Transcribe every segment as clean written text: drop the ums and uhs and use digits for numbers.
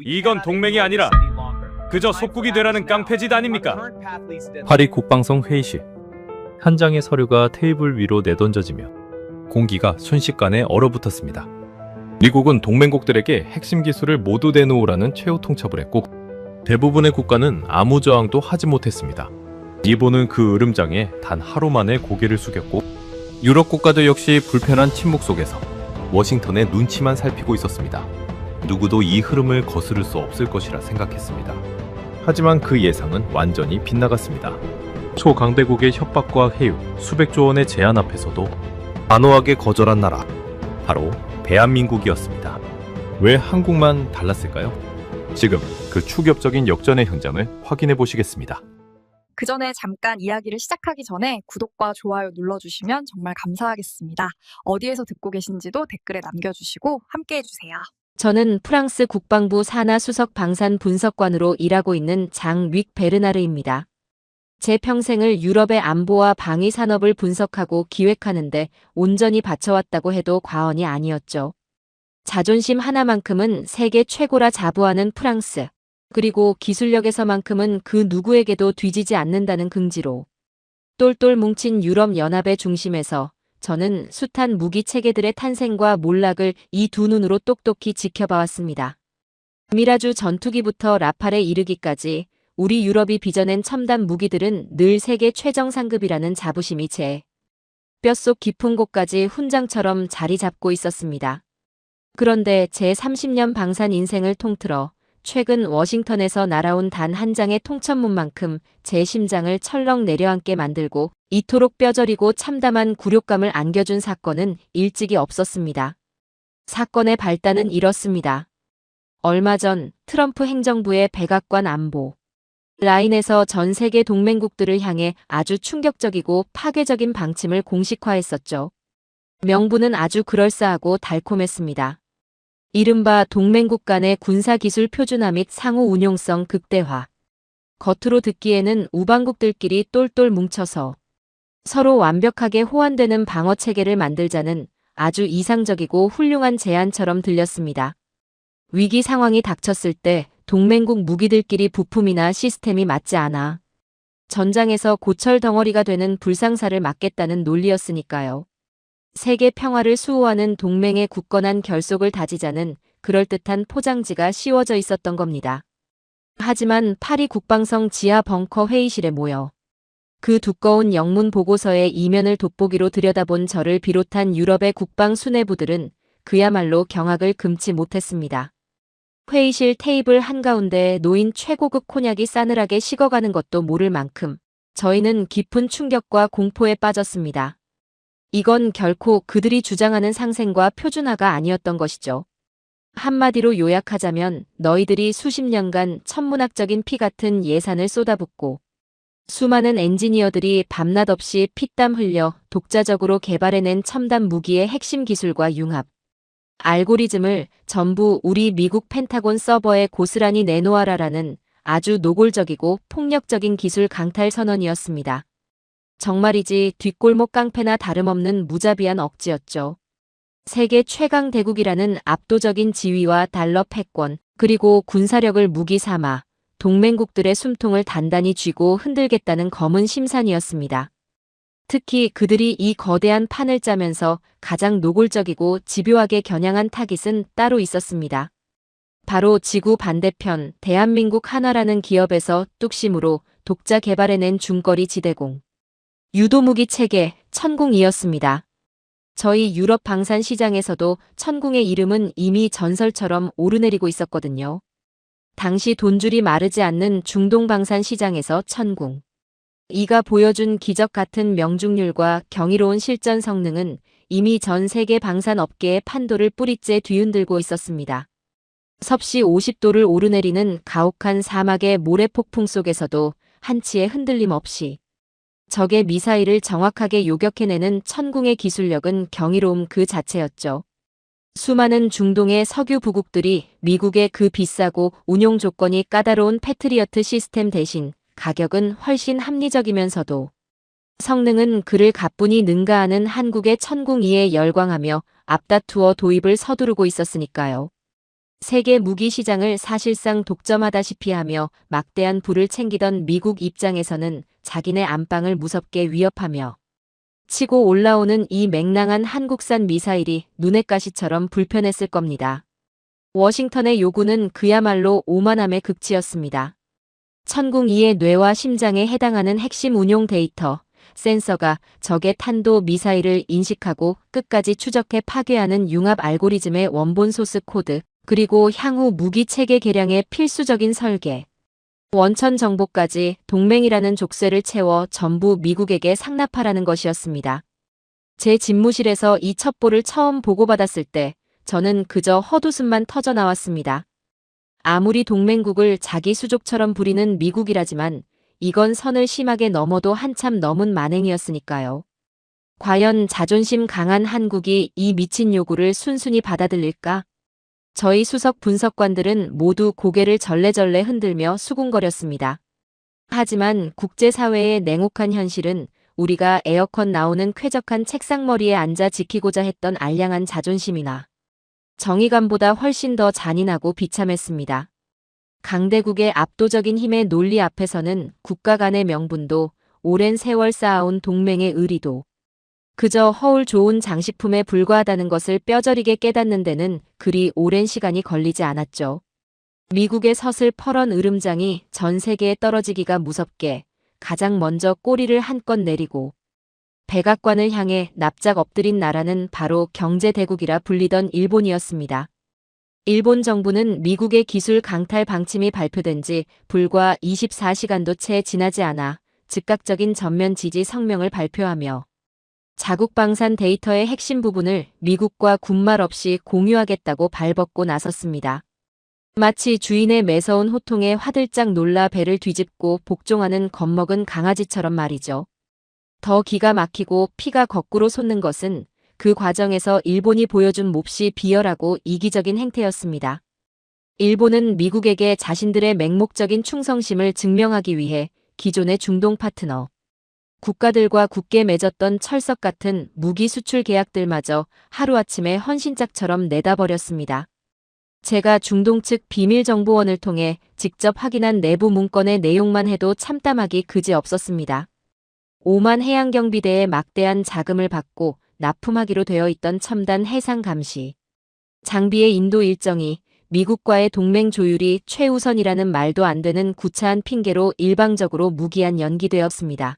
이건 동맹이 아니라 그저 속국이 되라는 깡패짓 아닙니까? 파리 국방성 회의실. 한 장의 서류가 테이블 위로 내던져지며 공기가 순식간에 얼어붙었습니다. 미국은 동맹국들에게 핵심 기술을 모두 내놓으라는 최후 통첩을 했고 대부분의 국가는 아무 저항도 하지 못했습니다. 일본은 그 으름장에 단 하루 만에 고개를 숙였고 유럽 국가들 역시 불편한 침묵 속에서 워싱턴의 눈치만 살피고 있었습니다. 누구도 이 흐름을 거스를 수 없을 것이라 생각했습니다. 하지만 그 예상은 완전히 빗나갔습니다. 초강대국의 협박과 해유, 수백조 원의 제안 앞에서도 단호하게 거절한 나라, 바로 대한민국이었습니다. 왜 한국만 달랐을까요? 지금 그 충격적인 역전의 현장을 확인해 보시겠습니다. 그 전에 잠깐 이야기를 시작하기 전에 구독과 좋아요 눌러주시면 정말 감사하겠습니다. 어디에서 듣고 계신지도 댓글에 남겨주시고 함께 해주세요. 저는 프랑스 국방부 산하 수석 방산 분석관으로 일하고 있는 장 윅 베르나르입니다. 제 평생을 유럽의 안보와 방위 산업을 분석하고 기획하는데 온전히 바쳐왔다고 해도 과언이 아니었죠. 자존심 하나만큼은 세계 최고라 자부하는 프랑스, 그리고 기술력에서만큼은 그 누구에게도 뒤지지 않는다는 긍지로 똘똘 뭉친 유럽 연합의 중심에서 저는 숱한 무기 체계들의 탄생과 몰락을 이 두 눈으로 똑똑히 지켜봐왔습니다. 미라주 전투기부터 라팔에 이르기까지 우리 유럽이 빚어낸 첨단 무기들은 늘 세계 최정 상급이라는 자부심이 제 뼛속 깊은 곳까지 훈장처럼 자리 잡고 있었습니다. 그런데 제 30년 방산 인생을 통틀어 최근 워싱턴에서 날아온 단 한 장의 통첩문만큼 제 심장을 철렁 내려앉게 만들고 이토록 뼈저리고 참담한 굴욕감을 안겨준 사건은 일찍이 없었습니다. 사건의 발단은 이렇습니다. 얼마 전 트럼프 행정부의 백악관 안보 라인에서 전 세계 동맹국들을 향해 아주 충격적이고 파괴적인 방침을 공식화했었죠. 명분은 아주 그럴싸하고 달콤했습니다. 이른바 동맹국 간의 군사기술 표준화 및 상호 운용성 극대화. 겉으로 듣기에는 우방국들끼리 똘똘 뭉쳐서 서로 완벽하게 호환되는 방어체계를 만들자는 아주 이상적이고 훌륭한 제안처럼 들렸습니다. 위기 상황이 닥쳤을 때 동맹국 무기들끼리 부품이나 시스템이 맞지 않아 전장에서 고철 덩어리가 되는 불상사를 막겠다는 논리였으니까요. 세계 평화를 수호하는 동맹의 굳건한 결속을 다지자는 그럴듯한 포장지가 씌워져 있었던 겁니다. 하지만 파리 국방성 지하 벙커 회의실에 모여 그 두꺼운 영문 보고서의 이면을 돋보기로 들여다본 저를 비롯한 유럽의 국방 수뇌부들은 그야말로 경악을 금치 못했습니다. 회의실 테이블 한가운데에 놓인 최고급 콘약이 싸늘하게 식어가는 것도 모를 만큼 저희는 깊은 충격과 공포에 빠졌습니다. 이건 결코 그들이 주장하는 상생과 표준화가 아니었던 것이죠. 한마디로 요약하자면 너희들이 수십 년간 천문학적인 피 같은 예산을 쏟아붓고 수많은 엔지니어들이 밤낮 없이 피땀 흘려 독자적으로 개발해낸 첨단 무기의 핵심 기술과 융합, 알고리즘을 전부 우리 미국 펜타곤 서버에 고스란히 내놓아라라는 아주 노골적이고 폭력적인 기술 강탈 선언이었습니다. 정말이지 뒷골목 깡패나 다름없는 무자비한 억지였죠. 세계 최강 대국이라는 압도적인 지위와 달러 패권, 그리고 군사력을 무기 삼아 동맹국들의 숨통을 단단히 쥐고 흔들겠다는 검은 심산이었습니다. 특히 그들이 이 거대한 판을 짜면서 가장 노골적이고 집요하게 겨냥한 타깃은 따로 있었습니다. 바로 지구 반대편 대한민국 하나라는 기업에서 뚝심으로 독자 개발해낸 중거리 지대공 유도무기 체계 천궁이었습니다. 저희 유럽 방산 시장에서도 천궁의 이름은 이미 전설처럼 오르내리고 있었거든요. 당시 돈줄이 마르지 않는 중동 방산 시장에서 천궁. 이가 보여준 기적 같은 명중률과 경이로운 실전 성능은 이미 전 세계 방산 업계의 판도를 뿌리째 뒤흔들고 있었습니다. 섭씨 50도를 오르내리는 가혹한 사막의 모래폭풍 속에서도 한치의 흔들림 없이 적의 미사일을 정확하게 요격해내는 천궁의 기술력은 경이로움 그 자체였죠. 수많은 중동의 석유 부국들이 미국의 그 비싸고 운용 조건이 까다로운 패트리어트 시스템 대신 가격은 훨씬 합리적이면서도 성능은 그를 가뿐히 능가하는 한국의 천궁2에 열광하며 앞다투어 도입을 서두르고 있었으니까요. 세계 무기 시장을 사실상 독점하다시피 하며 막대한 부를 챙기던 미국 입장에서는 자기네 안방을 무섭게 위협하며 치고 올라오는 이 맹랑한 한국산 미사일이 눈엣 가시처럼 불편했을 겁니다. 워싱턴의 요구는 그야말로 오만함의 극치였습니다. 천궁이의 뇌와 심장에 해당하는 핵심 운용 데이터, 센서가 적의 탄도 미사일을 인식하고 끝까지 추적해 파괴하는 융합 알고리즘의 원본 소스 코드, 그리고 향후 무기 체계 개량의 필수적인 설계. 원천 정보까지 동맹이라는 족쇄를 채워 전부 미국에게 상납하라는 것이었습니다. 제 집무실에서 이 첩보를 처음 보고받았을 때 저는 그저 헛웃음만 터져 나왔습니다. 아무리 동맹국을 자기 수족처럼 부리는 미국이라지만 이건 선을 심하게 넘어도 한참 넘은 만행이었으니까요. 과연 자존심 강한 한국이 이 미친 요구를 순순히 받아들일까? 저희 수석 분석관들은 모두 고개를 절레절레 흔들며 수군거렸습니다. 하지만 국제사회의 냉혹한 현실은 우리가 에어컨 나오는 쾌적한 책상머리에 앉아 지키고자 했던 알량한 자존심이나 정의감보다 훨씬 더 잔인하고 비참했습니다. 강대국의 압도적인 힘의 논리 앞에서는 국가 간의 명분도 오랜 세월 쌓아온 동맹의 의리도 그저 허울 좋은 장식품에 불과하다는 것을 뼈저리게 깨닫는 데는 그리 오랜 시간이 걸리지 않았죠. 미국의 서슬퍼런 으름장이 전 세계에 떨어지기가 무섭게 가장 먼저 꼬리를 한껏 내리고 백악관을 향해 납작 엎드린 나라는 바로 경제대국이라 불리던 일본이었습니다. 일본 정부는 미국의 기술 강탈 방침이 발표된 지 불과 24시간도 채 지나지 않아 즉각적인 전면 지지 성명을 발표하며 자국 방산 데이터의 핵심 부분을 미국과 군말 없이 공유하겠다고 발벗고 나섰습니다. 마치 주인의 매서운 호통에 화들짝 놀라 배를 뒤집고 복종하는 겁먹은 강아지처럼 말이죠. 더 기가 막히고 피가 거꾸로 솟는 것은 그 과정에서 일본이 보여준 몹시 비열하고 이기적인 행태였습니다. 일본은 미국에게 자신들의 맹목적인 충성심을 증명하기 위해 기존의 중동 파트너 국가들과 굳게 맺었던 철석 같은 무기 수출 계약들마저 하루아침에 헌신짝처럼 내다버렸습니다. 제가 중동 측 비밀정보원을 통해 직접 확인한 내부 문건의 내용만 해도 참담하기 그지없었습니다. 오만 해양경비대의 막대한 자금을 받고 납품하기로 되어 있던 첨단 해상 감시 장비의 인도 일정이 미국과의 동맹 조율이 최우선이라는 말도 안 되는 구차한 핑계로 일방적으로 무기한 연기되었습니다.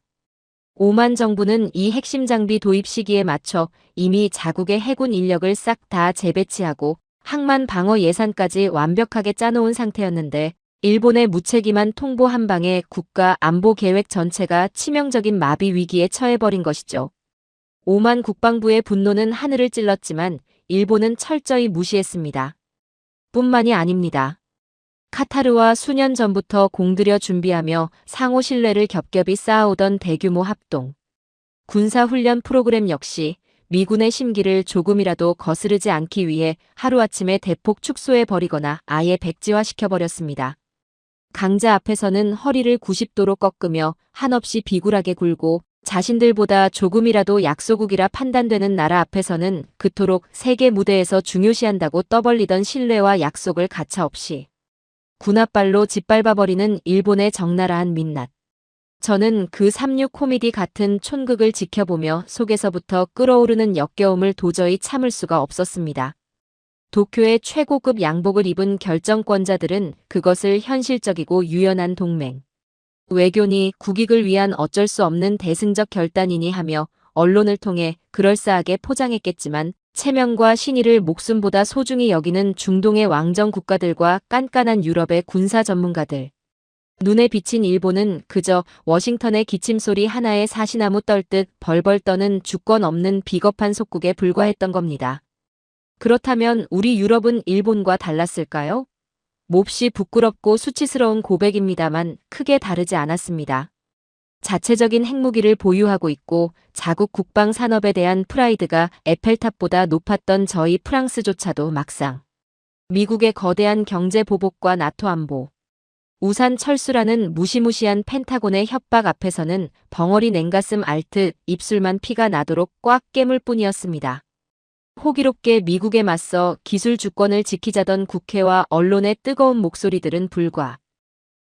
오만 정부는 이 핵심 장비 도입 시기에 맞춰 이미 자국의 해군 인력을 싹 다 재배치하고 항만 방어 예산까지 완벽하게 짜놓은 상태였는데 일본의 무책임한 통보 한 방에 국가 안보 계획 전체가 치명적인 마비 위기에 처해버린 것이죠. 오만 국방부의 분노는 하늘을 찔렀지만 일본은 철저히 무시했습니다. 뿐만이 아닙니다. 카타르와 수년 전부터 공들여 준비하며 상호 신뢰를 겹겹이 쌓아오던 대규모 합동 군사훈련 프로그램 역시 미군의 심기를 조금이라도 거스르지 않기 위해 하루아침에 대폭 축소해버리거나 아예 백지화시켜버렸습니다. 강자 앞에서는 허리를 90도로 꺾으며 한없이 비굴하게 굴고 자신들보다 조금이라도 약소국이라 판단되는 나라 앞에서는 그토록 세계 무대에서 중요시한다고 떠벌리던 신뢰와 약속을 가차없이 군홧발로 짓밟아버리는 일본의 적나라한 민낯. 저는 그 36 코미디 같은 촌극을 지켜보며 속에서부터 끓어오르는 역겨움을 도저히 참을 수가 없었습니다. 도쿄의 최고급 양복을 입은 결정권자들은 그것을 현실적이고 유연한 동맹, 외교니 국익을 위한 어쩔 수 없는 대승적 결단이니 하며 언론을 통해 그럴싸하게 포장했겠지만 체면과 신의를 목숨보다 소중히 여기는 중동의 왕정 국가들과 깐깐한 유럽의 군사 전문가들. 눈에 비친 일본은 그저 워싱턴의 기침소리 하나에 사시나무 떨듯 벌벌 떠는 주권 없는 비겁한 속국에 불과했던 겁니다. 그렇다면 우리 유럽은 일본과 달랐을까요? 몹시 부끄럽고 수치스러운 고백입니다만 크게 다르지 않았습니다. 자체적인 핵무기를 보유하고 있고 자국 국방 산업에 대한 프라이드가 에펠탑보다 높았던 저희 프랑스조차도 막상 미국의 거대한 경제 보복과 나토 안보, 우산 철수라는 무시무시한 펜타곤의 협박 앞에서는 벙어리 냉가슴 앓듯 입술만 피가 나도록 꽉 깨물 뿐이었습니다. 호기롭게 미국에 맞서 기술 주권을 지키자던 국회와 언론의 뜨거운 목소리들은 불과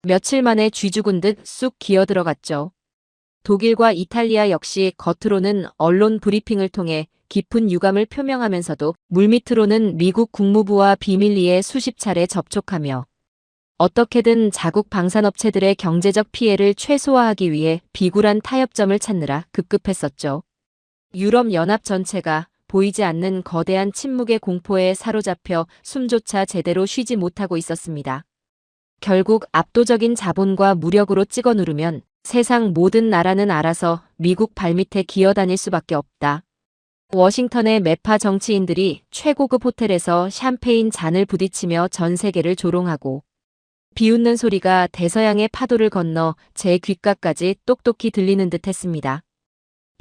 며칠 만에 쥐 죽은 듯 쑥 기어들어갔죠. 독일과 이탈리아 역시 겉으로는 언론 브리핑을 통해 깊은 유감을 표명하면서도 물밑으로는 미국 국무부와 비밀리에 수십 차례 접촉하며 어떻게든 자국 방산업체들의 경제적 피해를 최소화하기 위해 비굴한 타협점을 찾느라 급급했었죠. 유럽연합 전체가 보이지 않는 거대한 침묵의 공포에 사로잡혀 숨조차 제대로 쉬지 못하고 있었습니다. 결국 압도적인 자본과 무력으로 찍어 누르면 세상 모든 나라는 알아서 미국 발밑에 기어다닐 수밖에 없다. 워싱턴의 매파 정치인들이 최고급 호텔에서 샴페인 잔을 부딪히며 전 세계를 조롱하고 비웃는 소리가 대서양의 파도를 건너 제 귓가까지 똑똑히 들리는 듯 했습니다.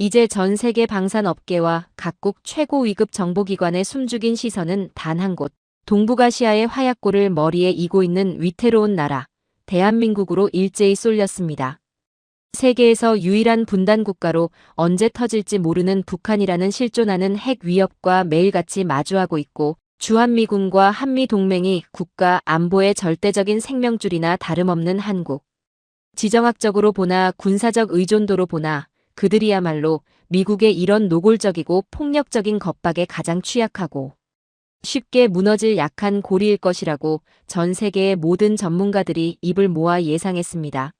이제 전 세계 방산업계와 각국 최고 위급 정보기관의 숨죽인 시선은 단 한 곳, 동북아시아의 화약골을 머리에 이고 있는 위태로운 나라, 대한민국으로 일제히 쏠렸습니다. 세계에서 유일한 분단 국가로 언제 터질지 모르는 북한이라는 실존하는 핵 위협과 매일같이 마주하고 있고 주한미군과 한미동맹이 국가 안보의 절대적인 생명줄이나 다름없는 한국. 지정학적으로 보나 군사적 의존도로 보나 그들이야말로 미국의 이런 노골적이고 폭력적인 겁박에 가장 취약하고 쉽게 무너질 약한 고리일 것이라고 전 세계의 모든 전문가들이 입을 모아 예상했습니다.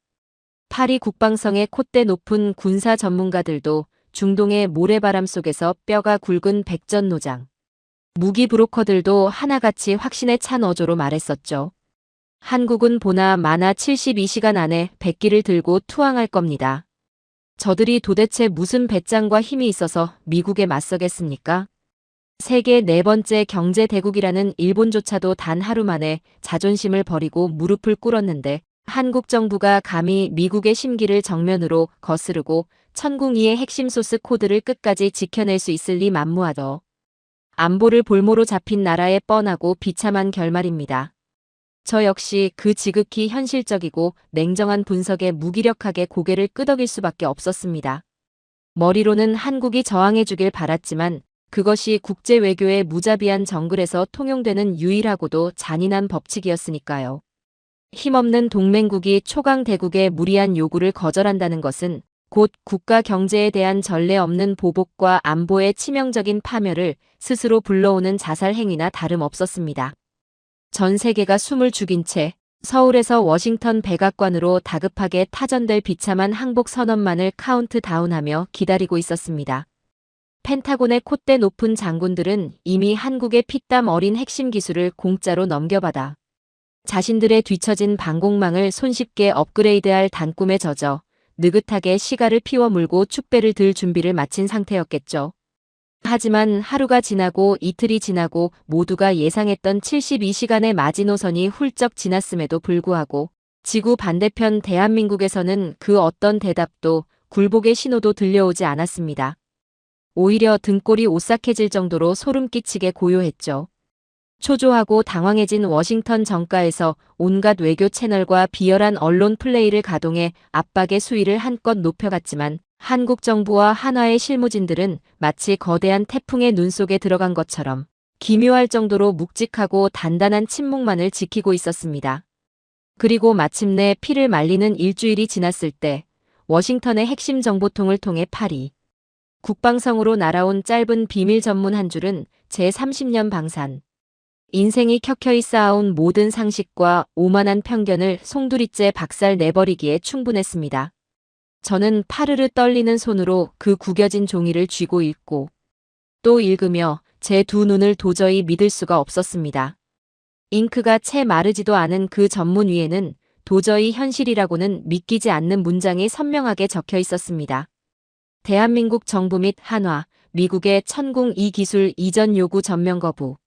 파리 국방성의 콧대 높은 군사 전문가들도 중동의 모래바람 속에서 뼈가 굵은 백전노장. 무기 브로커들도 하나같이 확신에 찬 어조로 말했었죠. 한국은 보나 마나 72시간 안에 백기를 들고 투항할 겁니다. 저들이 도대체 무슨 배짱과 힘이 있어서 미국에 맞서겠습니까? 세계 네 번째 경제 대국이라는 일본조차도 단 하루 만에 자존심을 버리고 무릎을 꿇었는데 한국 정부가 감히 미국의 심기를 정면으로 거스르고 천궁이의 핵심 소스 코드를 끝까지 지켜낼 수 있을 리 만무하더. 안보를 볼모로 잡힌 나라의 뻔하고 비참한 결말입니다. 저 역시 그 지극히 현실적이고 냉정한 분석에 무기력하게 고개를 끄덕일 수밖에 없었습니다. 머리로는 한국이 저항해주길 바랐지만 그것이 국제 외교의 무자비한 정글에서 통용되는 유일하고도 잔인한 법칙이었으니까요. 힘없는 동맹국이 초강 대국의 무리한 요구를 거절한다는 것은 곧 국가 경제에 대한 전례 없는 보복과 안보의 치명적인 파멸을 스스로 불러오는 자살 행위나 다름없었습니다. 전 세계가 숨을 죽인 채 서울에서 워싱턴 백악관으로 다급하게 타전될 비참한 항복 선언만을 카운트다운하며 기다리고 있었습니다. 펜타곤의 콧대 높은 장군들은 이미 한국의 피땀 어린 핵심 기술을 공짜로 넘겨받아 자신들의 뒤처진 방공망을 손쉽게 업그레이드할 단꿈에 젖어 느긋하게 시가를 피워 물고 축배를 들 준비를 마친 상태였겠죠. 하지만 하루가 지나고 이틀이 지나고 모두가 예상했던 72시간의 마지노선이 훌쩍 지났음에도 불구하고 지구 반대편 대한민국에서는 그 어떤 대답도 굴복의 신호도 들려오지 않았습니다. 오히려 등골이 오싹해질 정도로 소름 끼치게 고요했죠. 초조하고 당황해진 워싱턴 정가에서 온갖 외교 채널과 비열한 언론 플레이를 가동해 압박의 수위를 한껏 높여갔지만 한국 정부와 한화의 실무진들은 마치 거대한 태풍의 눈 속에 들어간 것처럼 기묘할 정도로 묵직하고 단단한 침묵만을 지키고 있었습니다. 그리고 마침내 피를 말리는 일주일이 지났을 때 워싱턴의 핵심 정보통을 통해 파리 국방성으로 날아온 짧은 비밀 전문 한 줄은 제30년 방산. 인생이 켜켜이 쌓아온 모든 상식과 오만한 편견을 송두리째 박살 내버리기에 충분했습니다. 저는 파르르 떨리는 손으로 그 구겨진 종이를 쥐고 읽고 또 읽으며 제 두 눈을 도저히 믿을 수가 없었습니다. 잉크가 채 마르지도 않은 그 전문 위에는 도저히 현실이라고는 믿기지 않는 문장이 선명하게 적혀 있었습니다. 대한민국 정부 및 한화, 미국의 천궁 2기술 이전 요구 전면 거부.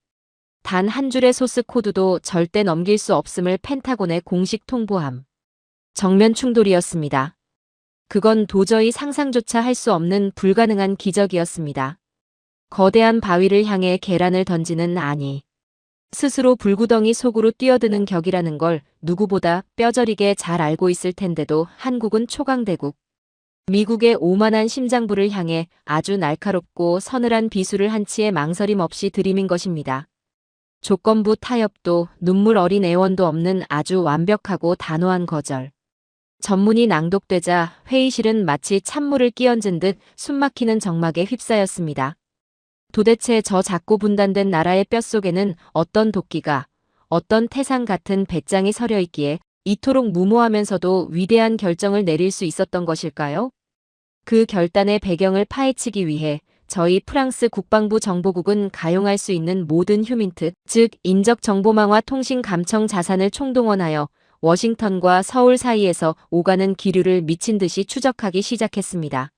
단 한 줄의 소스 코드도 절대 넘길 수 없음을 펜타곤에 공식 통보함. 정면 충돌이었습니다. 그건 도저히 상상조차 할 수 없는 불가능한 기적이었습니다. 거대한 바위를 향해 계란을 던지는 아니. 스스로 불구덩이 속으로 뛰어드는 격이라는 걸 누구보다 뼈저리게 잘 알고 있을 텐데도 한국은 초강대국. 미국의 오만한 심장부를 향해 아주 날카롭고 서늘한 비수를 한치의 망설임 없이 들이민 것입니다. 조건부 타협도 눈물 어린 애원도 없는 아주 완벽하고 단호한 거절. 전문이 낭독되자 회의실은 마치 찬물을 끼얹은 듯 숨막히는 정막에 휩싸였습니다. 도대체 저 작고 분단된 나라의 뼛속에는 어떤 도끼가, 어떤 태산 같은 배짱이 서려 있기에 이토록 무모하면서도 위대한 결정을 내릴 수 있었던 것일까요? 그 결단의 배경을 파헤치기 위해 저희 프랑스 국방부 정보국은 가용할 수 있는 모든 휴민트, 즉 인적 정보망화 통신 감청 자산을 총동원하여 워싱턴과 서울 사이에서 오가는 기류를 미친 듯이 추적하기 시작했습니다.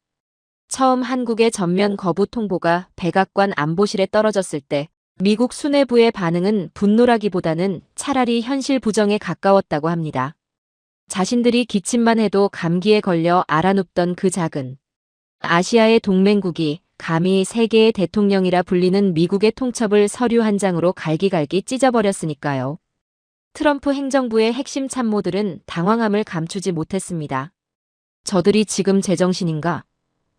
처음 한국의 전면 거부 통보가 백악관 안보실에 떨어졌을 때 미국 수뇌부의 반응은 분노라기보다는 차라리 현실 부정에 가까웠다고 합니다. 자신들이 기침만 해도 감기에 걸려 알아눕던 그 작은 아시아의 동맹국이 감히 세계의 대통령이라 불리는 미국의 통첩을 서류 한 장으로 갈기갈기 찢어버렸으니까요. 트럼프 행정부의 핵심 참모들은 당황함을 감추지 못했습니다. 저들이 지금 제정신인가?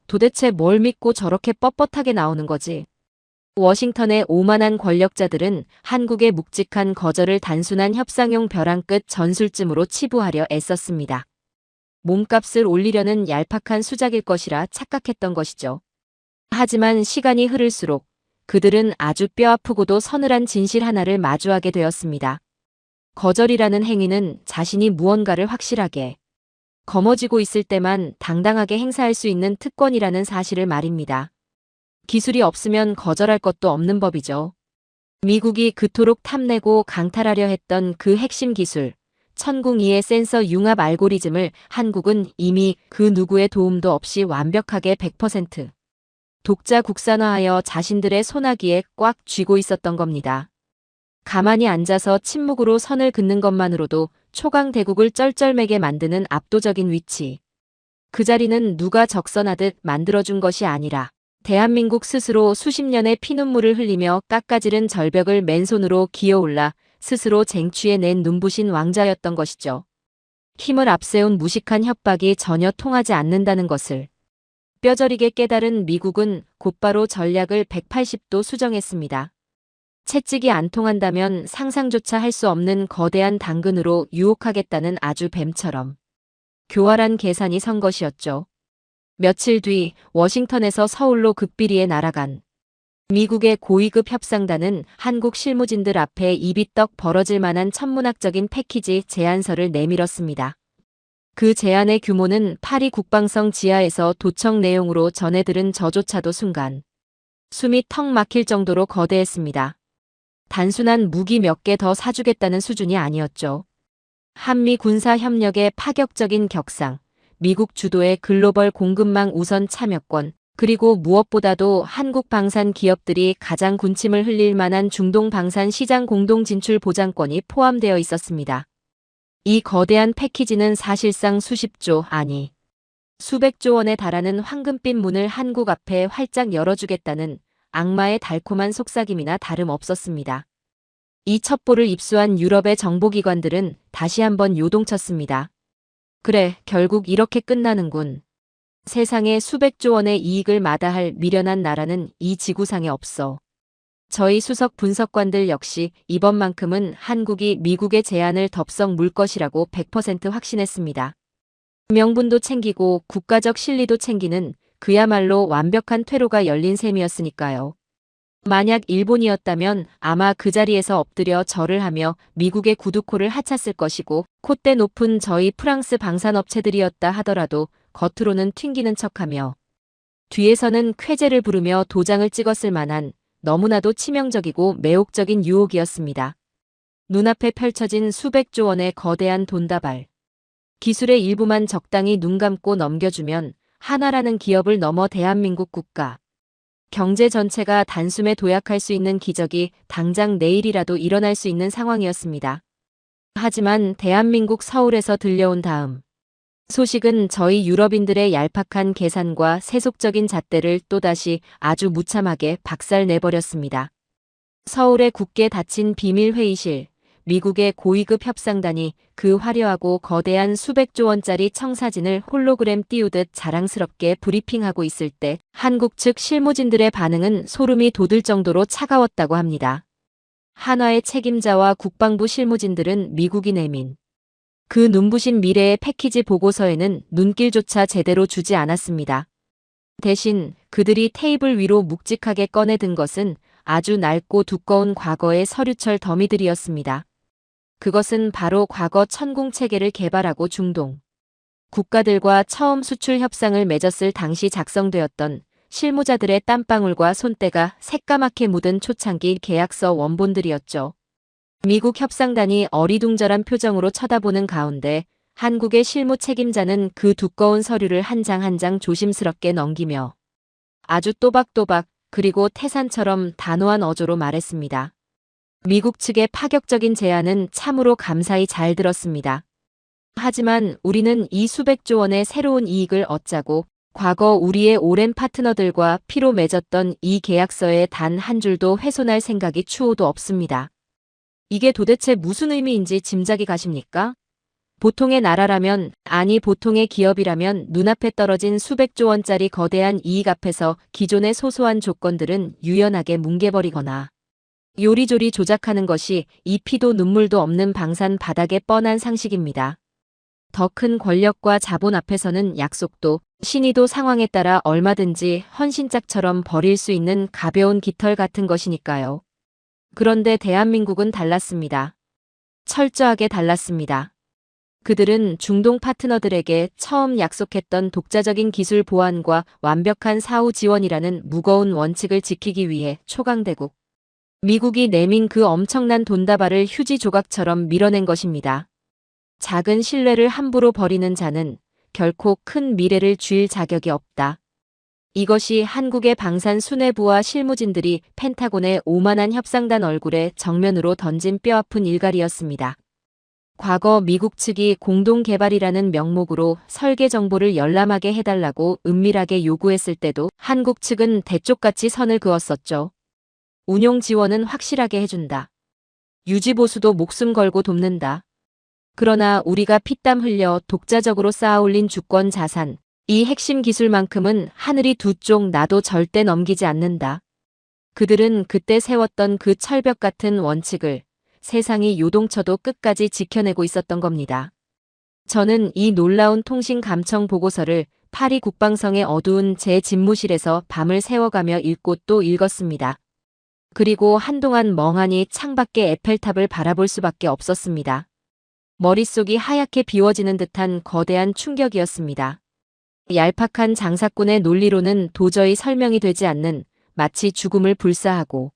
도대체 뭘 믿고 저렇게 뻣뻣하게 나오는 거지? 워싱턴의 오만한 권력자들은 한국의 묵직한 거절을 단순한 협상용 벼랑 끝 전술쯤으로 치부하려 애썼습니다. 몸값을 올리려는 얄팍한 수작일 것이라 착각했던 것이죠. 하지만 시간이 흐를수록 그들은 아주 뼈아프고도 서늘한 진실 하나를 마주하게 되었습니다. 거절이라는 행위는 자신이 무언가를 확실하게 거머쥐고 있을 때만 당당하게 행사할 수 있는 특권이라는 사실을 말입니다. 기술이 없으면 거절할 것도 없는 법이죠. 미국이 그토록 탐내고 강탈하려 했던 그 핵심 기술, 천궁2의 센서 융합 알고리즘을 한국은 이미 그 누구의 도움도 없이 완벽하게 100% 독자 국산화하여 자신들의 손아귀에 꽉 쥐고 있었던 겁니다. 가만히 앉아서 침묵으로 선을 긋는 것만으로도 초강 대국을 쩔쩔매게 만드는 압도적인 위치. 그 자리는 누가 적선하듯 만들어준 것이 아니라 대한민국 스스로 수십 년의 피눈물을 흘리며 깎아지른 절벽을 맨손으로 기어올라 스스로 쟁취해낸 눈부신 왕자였던 것이죠. 힘을 앞세운 무식한 협박이 전혀 통하지 않는다는 것을 뼈저리게 깨달은 미국은 곧바로 전략을 180도 수정했습니다. 채찍이 안 통한다면 상상조차 할 수 없는 거대한 당근으로 유혹하겠다는 아주 뱀처럼 교활한 계산이 선 것이었죠. 며칠 뒤 워싱턴에서 서울로 극비리에 날아간 미국의 고위급 협상단은 한국 실무진들 앞에 입이 떡 벌어질 만한 천문학적인 패키지 제안서를 내밀었습니다. 그 제안의 규모는 파리 국방성 지하에서 도청 내용으로 전해들은 저조차도 순간 숨이 턱 막힐 정도로 거대했습니다. 단순한 무기 몇 개 더 사주겠다는 수준이 아니었죠. 한미 군사 협력의 파격적인 격상, 미국 주도의 글로벌 공급망 우선 참여권, 그리고 무엇보다도 한국 방산 기업들이 가장 군침을 흘릴 만한 중동 방산 시장 공동 진출 보장권이 포함되어 있었습니다. 이 거대한 패키지는 사실상 수십조, 아니 수백조 원에 달하는 황금빛 문을 한국 앞에 활짝 열어주겠다는 악마의 달콤한 속삭임이나 다름없었습니다. 이 첩보를 입수한 유럽의 정보기관들은 다시 한번 요동쳤습니다. 그래, 결국 이렇게 끝나는군. 세상에 수백조 원의 이익을 마다할 미련한 나라는 이 지구상에 없어. 저희 수석 분석관들 역시 이번만큼은 한국이 미국의 제안을 덥석 물 것이라고 100% 확신했습니다. 명분도 챙기고 국가적 실리도 챙기는 그야말로 완벽한 퇴로가 열린 셈이었으니까요. 만약 일본이었다면 아마 그 자리에서 엎드려 절을 하며 미국의 구두코를 하찼을 것이고 콧대 높은 저희 프랑스 방산업체들이었다 하더라도 겉으로는 튕기는 척하며 뒤에서는 쾌재를 부르며 도장을 찍었을 만한 너무나도 치명적이고 매혹적인 유혹이었습니다. 눈앞에 펼쳐진 수백조 원의 거대한 돈다발. 기술의 일부만 적당히 눈 감고 넘겨주면 하나라는 기업을 넘어 대한민국 국가 경제 전체가 단숨에 도약할 수 있는 기적이 당장 내일이라도 일어날 수 있는 상황이었습니다. 하지만 대한민국 서울에서 들려온 다음 소식은 저희 유럽인들의 얄팍한 계산과 세속적인 잣대를 또다시 아주 무참하게 박살내버렸습니다. 서울에 굳게 닫힌 비밀 회의실, 미국의 고위급 협상단이 그 화려하고 거대한 수백조 원짜리 청사진을 홀로그램 띄우듯 자랑스럽게 브리핑하고 있을 때 한국 측 실무진들의 반응은 소름이 돋을 정도로 차가웠다고 합니다. 한화의 책임자와 국방부 실무진들은 미국이 내민 그 눈부신 미래의 패키지 보고서에는 눈길조차 제대로 주지 않았습니다. 대신 그들이 테이블 위로 묵직하게 꺼내든 것은 아주 낡고 두꺼운 과거의 서류철 더미들이었습니다. 그것은 바로 과거 천공 체계를 개발하고 중동 국가들과 처음 수출 협상을 맺었을 당시 작성되었던 실무자들의 땀방울과 손때가 새까맣게 묻은 초창기 계약서 원본들이었죠. 미국 협상단이 어리둥절한 표정으로 쳐다보는 가운데 한국의 실무 책임자는 그 두꺼운 서류를 한 장 한 장 조심스럽게 넘기며 아주 또박또박 그리고 태산처럼 단호한 어조로 말했습니다. 미국 측의 파격적인 제안은 참으로 감사히 잘 들었습니다. 하지만 우리는 이 수백조 원의 새로운 이익을 얻자고 과거 우리의 오랜 파트너들과 피로 맺었던 이 계약서에 단 한 줄도 훼손할 생각이 추호도 없습니다. 이게 도대체 무슨 의미인지 짐작이 가십니까? 보통의 나라라면, 아니 보통의 기업이라면 눈앞에 떨어진 수백조 원짜리 거대한 이익 앞에서 기존의 소소한 조건들은 유연하게 뭉개버리거나 요리조리 조작하는 것이 이 피도 눈물도 없는 방산 바닥의 뻔한 상식입니다. 더 큰 권력과 자본 앞에서는 약속도, 신의도 상황에 따라 얼마든지 헌신짝처럼 버릴 수 있는 가벼운 깃털 같은 것이니까요. 그런데 대한민국은 달랐습니다. 철저하게 달랐습니다. 그들은 중동 파트너들에게 처음 약속했던 독자적인 기술 보완과 완벽한 사후 지원이라는 무거운 원칙을 지키기 위해 초강대국 미국이 내민 그 엄청난 돈다발을 휴지 조각처럼 밀어낸 것입니다. 작은 신뢰를 함부로 버리는 자는 결코 큰 미래를 쥘 자격이 없다. 이것이 한국의 방산 수뇌부와 실무진들이 펜타곤의 오만한 협상단 얼굴에 정면으로 던진 뼈아픈 일갈이었습니다. 과거 미국 측이 공동개발이라는 명목으로 설계 정보를 열람하게 해달라고 은밀하게 요구했을 때도 한국 측은 대쪽같이 선을 그었었죠. 운용 지원은 확실하게 해준다. 유지보수도 목숨 걸고 돕는다. 그러나 우리가 피땀 흘려 독자적으로 쌓아올린 주권 자산, 이 핵심 기술만큼은 하늘이 두 쪽 나도 절대 넘기지 않는다. 그들은 그때 세웠던 그 철벽 같은 원칙을 세상이 요동쳐도 끝까지 지켜내고 있었던 겁니다. 저는 이 놀라운 통신 감청 보고서를 파리 국방성의 어두운 제 집무실에서 밤을 새워가며 읽고 또 읽었습니다. 그리고 한동안 멍하니 창밖의 에펠탑을 바라볼 수밖에 없었습니다. 머릿속이 하얗게 비워지는 듯한 거대한 충격이었습니다. 얄팍한 장사꾼의 논리로는 도저히 설명이 되지 않는 마치 죽음을 불사하고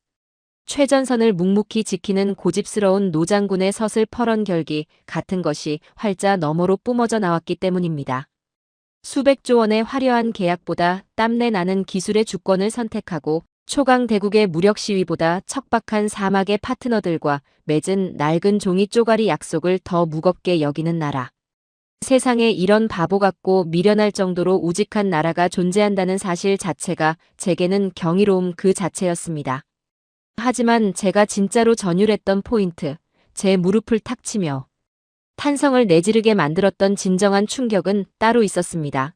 최전선을 묵묵히 지키는 고집스러운 노장군의 서슬 퍼런 결기 같은 것이 활자 너머로 뿜어져 나왔기 때문입니다. 수백조 원의 화려한 계약보다 땀내 나는 기술의 주권을 선택하고 초강대국의 무력 시위보다 척박한 사막의 파트너들과 맺은 낡은 종이 쪼가리 약속을 더 무겁게 여기는 나라. 세상에 이런 바보 같고 미련할 정도로 우직한 나라가 존재한다는 사실 자체가 제게는 경이로움 그 자체였습니다. 하지만 제가 진짜로 전율했던 포인트, 제 무릎을 탁 치며 탄성을 내지르게 만들었던 진정한 충격은 따로 있었습니다.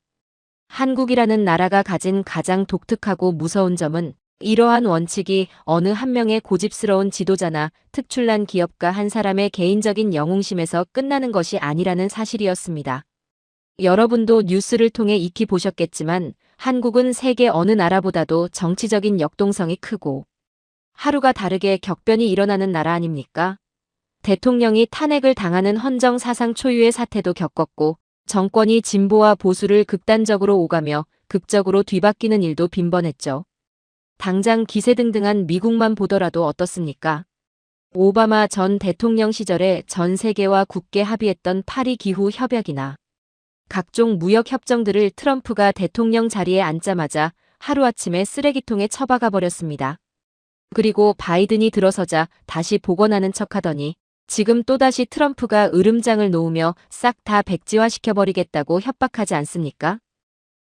한국이라는 나라가 가진 가장 독특하고 무서운 점은 이러한 원칙이 어느 한 명의 고집스러운 지도자나 특출난 기업가 한 사람의 개인적인 영웅심에서 끝나는 것이 아니라는 사실이었습니다. 여러분도 뉴스를 통해 익히 보셨겠지만 한국은 세계 어느 나라보다도 정치적인 역동성이 크고 하루가 다르게 격변이 일어나는 나라 아닙니까? 대통령이 탄핵을 당하는 헌정 사상 초유의 사태도 겪었고 정권이 진보와 보수를 극단적으로 오가며 극적으로 뒤바뀌는 일도 빈번했죠. 당장 기세등등한 미국만 보더라도 어떻습니까? 오바마 전 대통령 시절에 전 세계와 굳게 합의했던 파리 기후 협약이나 각종 무역 협정들을 트럼프가 대통령 자리에 앉자마자 하루아침에 쓰레기통에 처박아 버렸습니다. 그리고 바이든이 들어서자 다시 복원하는 척하더니 지금 또다시 트럼프가 으름장을 놓으며 싹 다 백지화시켜버리겠다고 협박하지 않습니까?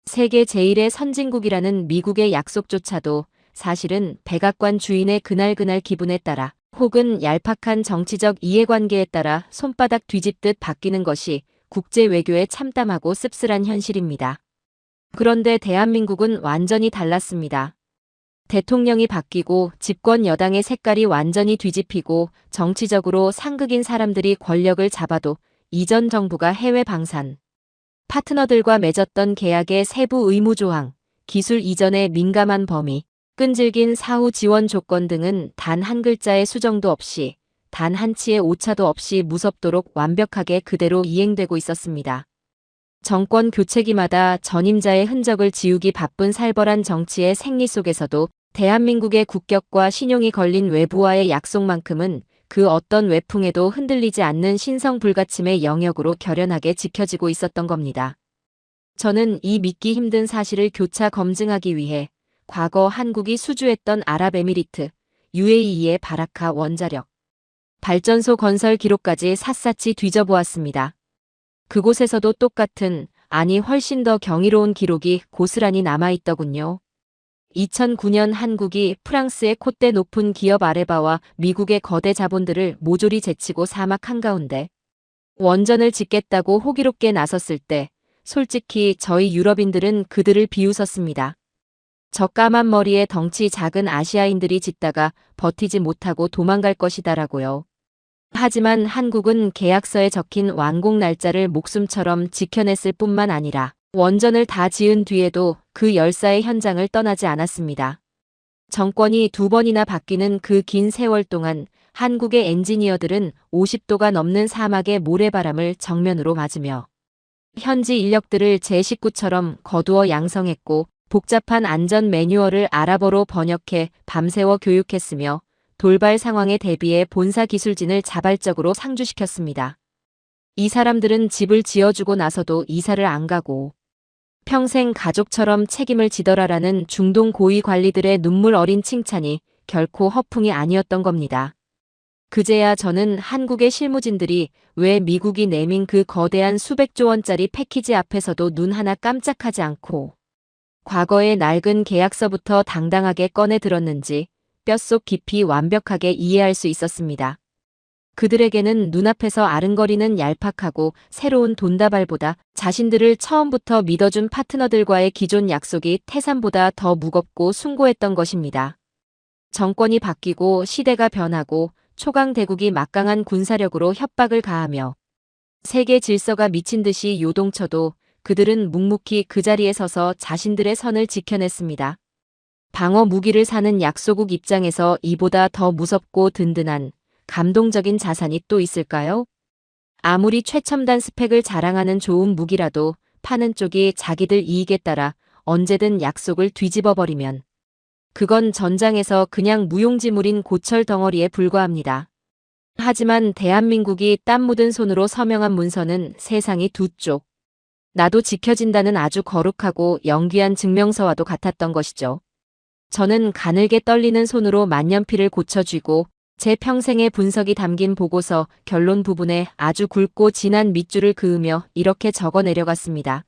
세계 제1의 선진국이라는 미국의 약속조차도 사실은 백악관 주인의 그날그날 기분에 따라 혹은 얄팍한 정치적 이해관계에 따라 손바닥 뒤집듯 바뀌는 것이 국제 외교의 참담하고 씁쓸한 현실입니다. 그런데 대한민국은 완전히 달랐습니다. 대통령이 바뀌고 집권 여당의 색깔이 완전히 뒤집히고 정치적으로 상극인 사람들이 권력을 잡아도 이전 정부가 해외 방산, 파트너들과 맺었던 계약의 세부 의무 조항, 기술 이전의 민감한 범위, 끈질긴 사후 지원 조건 등은 단 한 글자의 수정도 없이, 단 한 치의 오차도 없이 무섭도록 완벽하게 그대로 이행되고 있었습니다. 정권 교체기마다 전임자의 흔적을 지우기 바쁜 살벌한 정치의 생리 속에서도 대한민국의 국격과 신용이 걸린 외부와의 약속만큼은 그 어떤 외풍에도 흔들리지 않는 신성불가침의 영역으로 결연하게 지켜지고 있었던 겁니다. 저는 이 믿기 힘든 사실을 교차 검증하기 위해 과거 한국이 수주했던 아랍에미리트, UAE의 바라카 원자력 발전소 건설 기록까지 샅샅이 뒤져보았습니다. 그곳에서도 똑같은, 아니 훨씬 더 경이로운 기록이 고스란히 남아있더군요. 2009년 한국이 프랑스의 콧대 높은 기업 아레바와 미국의 거대 자본들을 모조리 제치고 사막 한가운데 원전을 짓겠다고 호기롭게 나섰을 때 솔직히 저희 유럽인들은 그들을 비웃었습니다. 저 까만 머리에 덩치 작은 아시아인들이 짓다가 버티지 못하고 도망갈 것이다라고요. 하지만 한국은 계약서에 적힌 완공 날짜를 목숨처럼 지켜냈을 뿐만 아니라 원전을 다 지은 뒤에도 그 열사의 현장을 떠나지 않았습니다. 정권이 2번이나 바뀌는 그 긴 세월 동안 한국의 엔지니어들은 50도가 넘는 사막의 모래바람을 정면으로 맞으며 현지 인력들을 제 식구처럼 거두어 양성했고 복잡한 안전 매뉴얼을 아랍어로 번역해 밤새워 교육했으며 돌발 상황에 대비해 본사 기술진을 자발적으로 상주시켰습니다. 이 사람들은 집을 지어주고 나서도 이사를 안 가고 평생 가족처럼 책임을 지더라라는 중동 고위 관리들의 눈물 어린 칭찬이 결코 허풍이 아니었던 겁니다. 그제야 저는 한국의 실무진들이 왜 미국이 내민 그 거대한 수백조 원짜리 패키지 앞에서도 눈 하나 깜짝하지 않고 과거의 낡은 계약서부터 당당하게 꺼내 들었는지 뼛속 깊이 완벽하게 이해할 수 있었습니다. 그들에게는 눈앞에서 아른거리는 얄팍하고 새로운 돈다발보다 자신들을 처음부터 믿어준 파트너들과의 기존 약속이 태산보다 더 무겁고 숭고했던 것입니다. 정권이 바뀌고 시대가 변하고 초강대국이 막강한 군사력으로 협박을 가하며 세계 질서가 미친 듯이 요동쳐도 그들은 묵묵히 그 자리에 서서 자신들의 선을 지켜냈습니다. 방어 무기를 사는 약소국 입장에서 이보다 더 무섭고 든든한 감동적인 자산이 또 있을까요? 아무리 최첨단 스펙을 자랑하는 좋은 무기라도 파는 쪽이 자기들 이익에 따라 언제든 약속을 뒤집어버리면 그건 전장에서 그냥 무용지물인 고철 덩어리에 불과합니다. 하지만 대한민국이 땀 묻은 손으로 서명한 문서는 세상이 두 쪽. 나도 지켜진다는 아주 거룩하고 영귀한 증명서와도 같았던 것이죠. 저는 가늘게 떨리는 손으로 만년필을 고쳐쥐고 제 평생의 분석이 담긴 보고서 결론 부분에 아주 굵고 진한 밑줄을 그으며 이렇게 적어 내려갔습니다.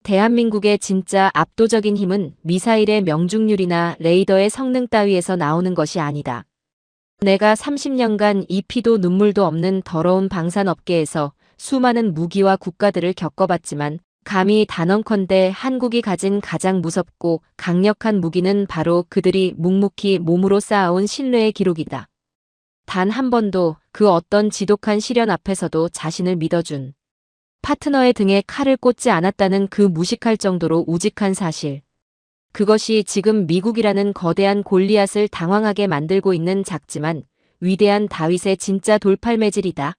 대한민국의 진짜 압도적인 힘은 미사일의 명중률이나 레이더의 성능 따위에서 나오는 것이 아니다. 내가 30년간 이 피도 눈물도 없는 더러운 방산업계에서 수많은 무기와 국가들을 겪어봤지만 감히 단언컨대 한국이 가진 가장 무섭고 강력한 무기는 바로 그들이 묵묵히 몸으로 쌓아온 신뢰의 기록이다. 단 한 번도 그 어떤 지독한 시련 앞에서도 자신을 믿어준 파트너의 등에 칼을 꽂지 않았다는 그 무식할 정도로 우직한 사실. 그것이 지금 미국이라는 거대한 골리앗을 당황하게 만들고 있는 작지만 위대한 다윗의 진짜 돌팔매질이다.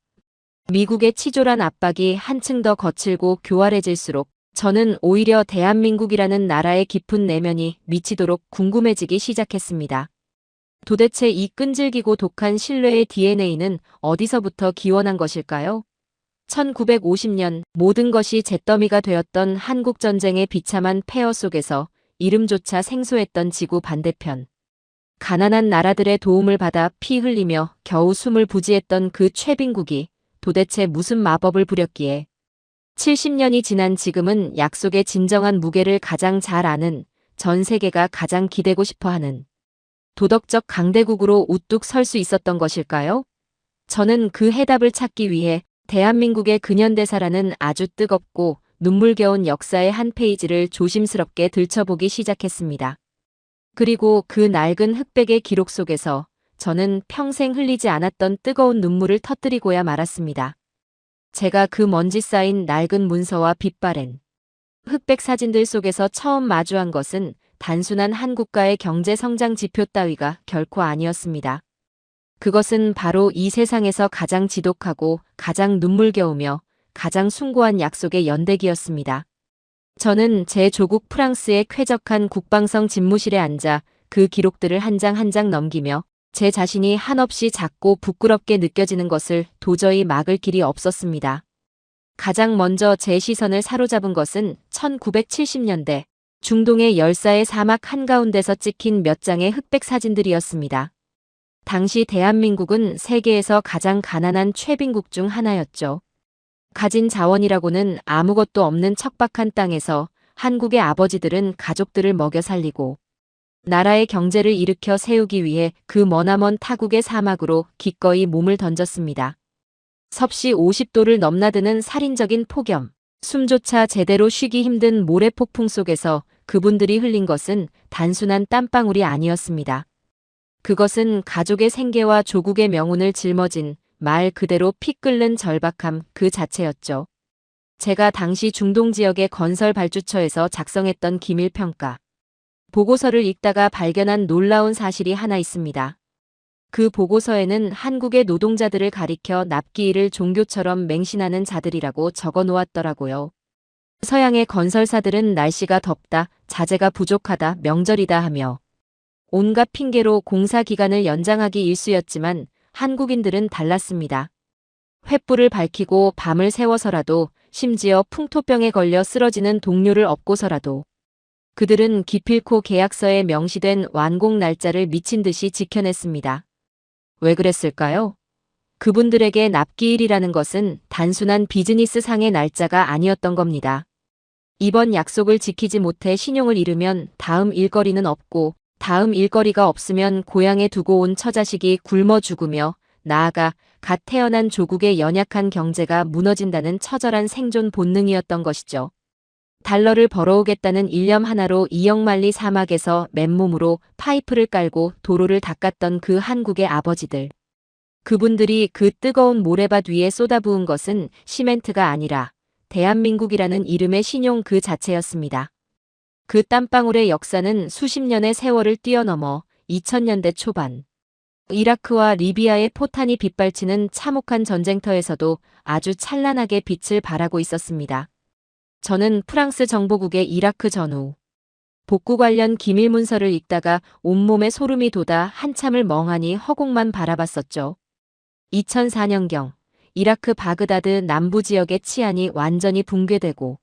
미국의 치졸한 압박이 한층 더 거칠고 교활해질수록 저는 오히려 대한민국이라는 나라의 깊은 내면이 미치도록 궁금해지기 시작했습니다. 도대체 이 끈질기고 독한 신뢰의 DNA는 어디서부터 기원한 것일까요? 1950년 모든 것이 잿더미가 되었던 한국전쟁의 비참한 폐허 속에서 이름조차 생소했던 지구 반대편. 가난한 나라들의 도움을 받아 피 흘리며 겨우 숨을 부지했던 그 최빈국이 도대체 무슨 마법을 부렸기에 70년이 지난 지금은 약속의 진정한 무게를 가장 잘 아는, 전 세계가 가장 기대고 싶어하는 도덕적 강대국으로 우뚝 설 수 있었던 것일까요? 저는 그 해답을 찾기 위해 대한민국의 근현대사라는 아주 뜨겁고 눈물겨운 역사의 한 페이지를 조심스럽게 들춰보기 시작했습니다. 그리고 그 낡은 흑백의 기록 속에서 저는 평생 흘리지 않았던 뜨거운 눈물을 터뜨리고야 말았습니다. 제가 그 먼지 쌓인 낡은 문서와 빛바랜 흑백 사진들 속에서 처음 마주한 것은 단순한 한 국가의 경제 성장 지표 따위가 결코 아니었습니다. 그것은 바로 이 세상에서 가장 지독하고 가장 눈물겨우며 가장 숭고한 약속의 연대기였습니다. 저는 제 조국 프랑스의 쾌적한 국방성 집무실에 앉아 그 기록들을 한 장 한 장 넘기며 제 자신이 한없이 작고 부끄럽게 느껴지는 것을 도저히 막을 길이 없었습니다. 가장 먼저 제 시선을 사로잡은 것은 1970년대 중동의 열사의 사막 한가운데서 찍힌 몇 장의 흑백 사진들이었습니다. 당시 대한민국은 세계에서 가장 가난한 최빈국 중 하나였죠. 가진 자원이라고는 아무것도 없는 척박한 땅에서 한국의 아버지들은 가족들을 먹여 살리고 나라의 경제를 일으켜 세우기 위해 그 머나먼 타국의 사막으로 기꺼이 몸을 던졌습니다. 섭씨 50도를 넘나드는 살인적인 폭염, 숨조차 제대로 쉬기 힘든 모래폭풍 속에서 그분들이 흘린 것은 단순한 땀방울이 아니었습니다. 그것은 가족의 생계와 조국의 명운을 짊어진 말 그대로 피 끓는 절박함 그 자체였죠. 제가 당시 중동 지역의 건설 발주처에서 작성했던 기밀평가 보고서를 읽다가 발견한 놀라운 사실이 하나 있습니다. 그 보고서에는 한국의 노동자들을 가리켜 납기일을 종교처럼 맹신하는 자들이라고 적어 놓았더라고요. 서양의 건설사들은 날씨가 덥다, 자재가 부족하다, 명절이다 하며 온갖 핑계로 공사 기간을 연장하기 일쑤였지만 한국인들은 달랐습니다. 횃불을 밝히고 밤을 새워서라도 심지어 풍토병에 걸려 쓰러지는 동료를 업고서라도 그들은 기필코 계약서에 명시된 완공 날짜를 미친 듯이 지켜냈습니다. 왜 그랬을까요? 그분들에게 납기일이라는 것은 단순한 비즈니스상의 날짜가 아니었던 겁니다. 이번 약속을 지키지 못해 신용을 잃으면 다음 일거리는 없고 다음 일거리가 없으면 고향에 두고 온 처자식이 굶어 죽으며 나아가 갓 태어난 조국의 연약한 경제가 무너진다는 처절한 생존 본능이었던 것이죠. 달러를 벌어오겠다는 일념 하나로 이역만리 사막에서 맨몸으로 파이프를 깔고 도로를 닦았던 그 한국의 아버지들. 그분들이 그 뜨거운 모래밭 위에 쏟아부은 것은 시멘트가 아니라 대한민국이라는 이름의 신용 그 자체였습니다. 그 땀방울의 역사는 수십 년의 세월을 뛰어넘어 2000년대 초반 이라크와 리비아의 포탄이 빗발치는 참혹한 전쟁터에서도 아주 찬란하게 빛을 발하고 있었습니다. 저는 프랑스 정보국의 이라크 전후 복구 관련 기밀 문서를 읽다가 온몸에 소름이 돋아 한참을 멍하니 허공만 바라봤었죠. 2004년경 이라크 바그다드 남부 지역의 치안이 완전히 붕괴되고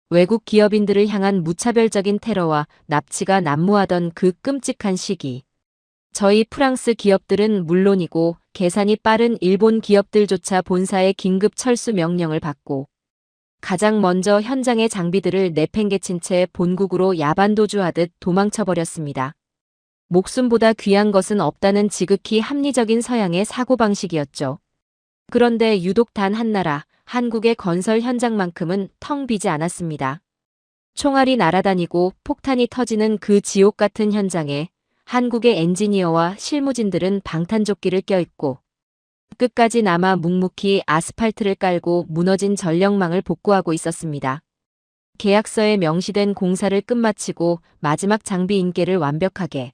외국 기업인들을 향한 무차별적인 테러와 납치가 난무하던 그 끔찍한 시기. 저희 프랑스 기업들은 물론이고 계산이 빠른 일본 기업들조차 본사의 긴급 철수 명령을 받고 가장 먼저 현장의 장비들을 내팽개친 채 본국으로 야반도주하듯 도망쳐버렸습니다. 목숨보다 귀한 것은 없다는 지극히 합리적인 서양의 사고방식이었죠. 그런데 유독 단 한 나라, 한국의 건설 현장만큼은 텅 비지 않았습니다. 총알이 날아다니고 폭탄이 터지는 그 지옥 같은 현장에 한국의 엔지니어와 실무진들은 방탄조끼를 껴입고 끝까지 남아 묵묵히 아스팔트를 깔고 무너진 전력망을 복구하고 있었습니다. 계약서에 명시된 공사를 끝마치고 마지막 장비 인계를 완벽하게